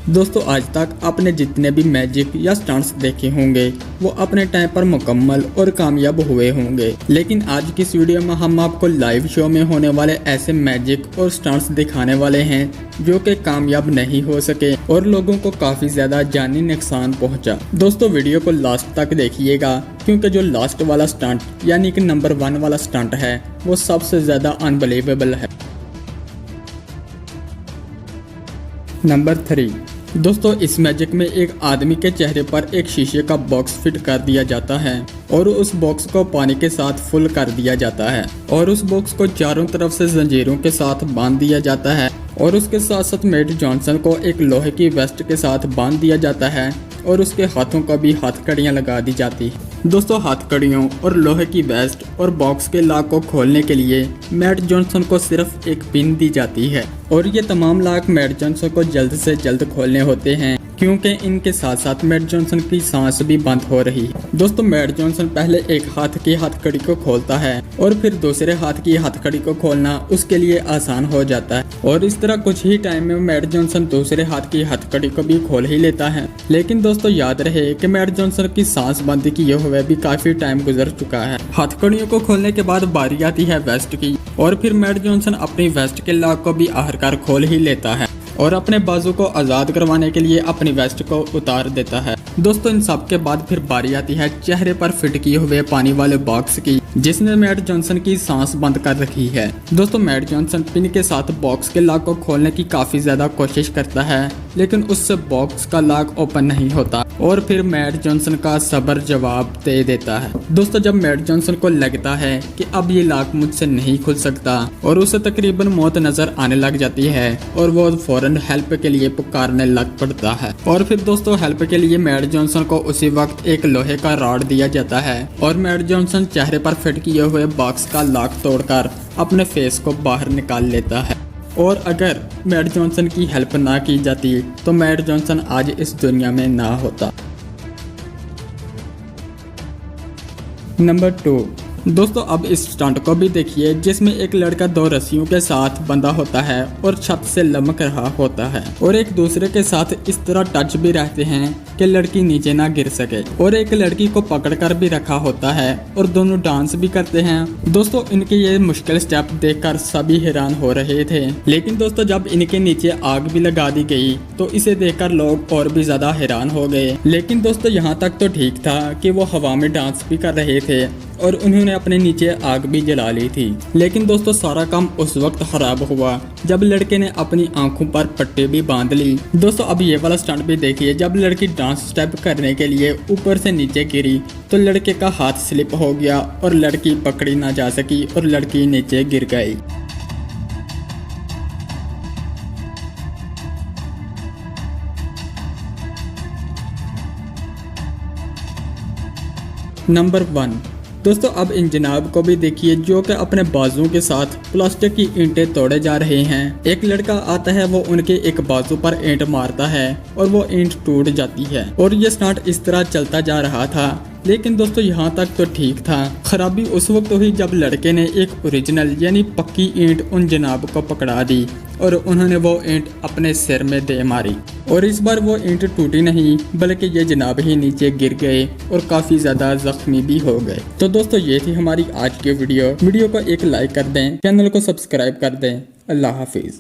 दोस्तों आज तक आपने जितने भी मैजिक या स्टंट्स देखे होंगे वो अपने टाइम पर मुकम्मल और कामयाब हुए होंगे, लेकिन आज की इस वीडियो में हम आपको लाइव शो में होने वाले ऐसे मैजिक और स्टंट्स दिखाने वाले हैं जो कि कामयाब नहीं हो सके और लोगों को काफी ज्यादा जानी नुकसान पहुंचा। दोस्तों वीडियो को लास्ट तक देखिएगा क्योंकि जो लास्ट वाला स्टंट यानी कि नंबर 1 वाला स्टंट है वो सबसे ज्यादा अनबिलीवेबल है। नंबर 3 दोस्तों इस मैजिक में एक आदमी के चेहरे पर एक शीशे का बॉक्स फिट कर दिया जाता है और उस बॉक्स को पानी के साथ फुल कर दिया जाता है और उस बॉक्स को चारों तरफ से जंजीरों के साथ बांध दिया जाता है और उसके साथ साथ मेट जॉनसन को एक लोहे की वेस्ट के साथ बांध दिया जाता है और उसके हाथों को भी हथकड़ियां लगा दी जाती है। दोस्तों हथकड़ियों और लोहे की वेस्ट और बॉक्स के लॉक को खोलने के लिए मैट जॉनसन को सिर्फ एक पिन दी जाती है और ये तमाम लॉक मैट जॉनसन को जल्द से जल्द खोलने होते हैं क्योंकि इनके साथ साथ मैट जॉनसन की सांस भी बंद हो रही है। दोस्तों मैट जॉनसन पहले एक हाथ की हथकड़ी को खोलता है और फिर दूसरे हाथ की हथकड़ी को खोलना उसके लिए आसान हो जाता है और इस तरह कुछ ही टाइम में मैट जॉनसन दूसरे हाथ की हथकड़ी को भी खोल ही लेता है। लेकिन दोस्तों याद रहे कि मैट जॉनसन की सांस बंद किए हुए भी काफी टाइम गुजर चुका है। हथकड़ियों को खोलने के बाद बारी आती है वेस्ट की और फिर मैट जॉनसन अपनी वेस्ट के लॉक को भी आखिरकार खोल ही लेता है और अपने बाजू को आजाद करवाने के लिए अपनी वेस्ट को उतार देता है। दोस्तों इन सब के बाद फिर बारी आती है चेहरे पर फिट किए हुए पानी वाले बॉक्स की जिसने मैट जॉनसन की सांस बंद कर रखी है। दोस्तों मैट जॉनसन पिन के साथ बॉक्स के लॉक को खोलने की काफी ज्यादा कोशिश करता है लेकिन उससे बॉक्स का लॉक ओपन नहीं होता और फिर मैट जॉनसन का सब्र जवाब दे देता है। दोस्तों जब मैट जॉनसन को लगता है कि अब ये लॉक मुझसे नहीं खुल सकता और उसे तकरीबन मौत नजर आने लग जाती है और वो फौरन हेल्प के लिए पुकारने लग पड़ता है और फिर दोस्तों हेल्प के लिए मैट जॉनसन को उसी वक्त एक लोहे का रॉड दिया जाता है और मैट जॉनसन चेहरे पर फिट किए हुए बॉक्स का लॉक तोड़कर अपने फेस को बाहर निकाल लेता है। और अगर मैट जॉनसन की हेल्प ना की जाती तो मैट जॉनसन आज इस दुनिया में ना होता। नंबर 2 दोस्तों अब इस स्टंट को भी देखिए जिसमें एक लड़का 2 रस्सियों के साथ बंधा होता है और छत से लमक रहा होता है और एक दूसरे के साथ इस तरह टच भी रहते हैं कि लड़की नीचे ना गिर सके और एक लड़की को पकड़कर भी रखा होता है और दोनों डांस भी करते हैं। दोस्तों इनके ये मुश्किल स्टेप देखकर सभी हैरान हो रहे थे, लेकिन दोस्तों जब इनके नीचे आग भी लगा दी गई तो इसे देखकर लोग और भी ज्यादा हैरान हो गए। लेकिन दोस्तों यहाँ तक तो ठीक था कि वो हवा में डांस भी कर रहे थे और उन्होंने अपने नीचे आग भी जला ली थी। लेकिन दोस्तों सारा काम उस वक्त खराब हुआ जब लड़के ने अपनी आंखों पर पट्टी भी बांध ली। दोस्तों अब ये वाला स्टंट भी देखिए जब लड़की डांस स्टेप करने के लिए ऊपर से नीचे गिरी तो लड़के का हाथ स्लिप हो गया और लड़की पकड़ी ना जा सकी और लड़की नीचे गिर गई। नंबर 1 दोस्तों अब इन जनाब को भी देखिए जो कि अपने बाजुओं के साथ प्लास्टिक की ईंटें तोड़े जा रहे हैं। एक लड़का आता है वो उनके एक बाजू पर ईंट मारता है और वो ईंट टूट जाती है और ये स्टंट इस तरह चलता जा रहा था। लेकिन दोस्तों यहाँ तक तो ठीक था, खराबी उस वक्त हुई जब लड़के ने एक ओरिजिनल यानी पक्की ईंट उन जनाब को पकड़ा दी और उन्होंने वो ईंट अपने सिर में दे मारी और इस बार वो ईंट टूटी नहीं बल्कि ये जनाब ही नीचे गिर गए और काफी ज्यादा जख्मी भी हो गए। तो दोस्तों ये थी हमारी आज की वीडियो को एक लाइक कर दें, चैनल को सब्सक्राइब कर दें। अल्लाह हाफिज।